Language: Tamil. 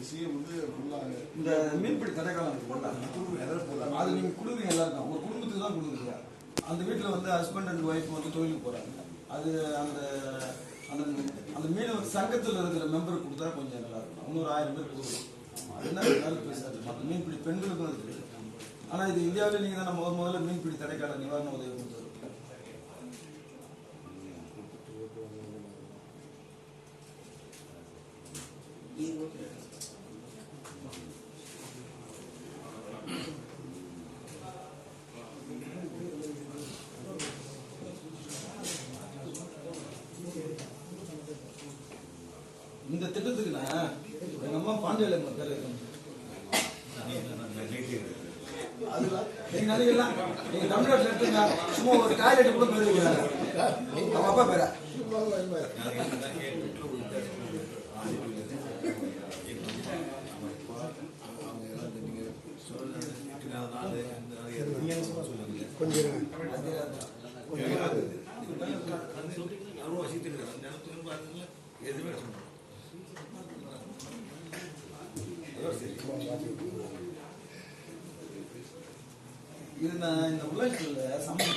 விஷயம் வந்து இந்த மீன்பிடி தடைக்காலம் அது நீங்க கொடுக்குறீங்க எல்லாருக்கும், ஒரு குடும்பத்துக்கு தான் கொடுக்குறீங்க. அந்த வீட்டில் வந்து ஹஸ்பண்ட் அண்ட் ஒய்ஃப் வந்து தொழிலுக்கு போறாங்க. அது அந்த அந்த அந்த மீனவர் சங்கத்தில் இருக்கிற மெம்பர் கொடுத்தா கொஞ்சம் நல்லா இருக்கும். இன்னொரு 1000 பேர் கொடுக்கணும். அதனால பேசாது. மற்ற மீன்பிடி பெண்களுக்கும் இருக்குது. ஆனால் இது இந்தியாவில் நீங்கள் தான் முதல்ல மீன்பிடி தடைக்கால நிவாரண உதவி கொடுத்தது. இந்த திட்டத்துக்கு நான் எங்க அம்மா பாண்டியல பேர் நீங்க தமிழ்நாட்டில் எடுத்துங்க, சும்மா ஒரு டாய்லெட் கூட பேர் வைக்கிறாங்க. அவங்க அப்பா பேரா கொஞ்சம் இது நான் இந்த உலகத்தில்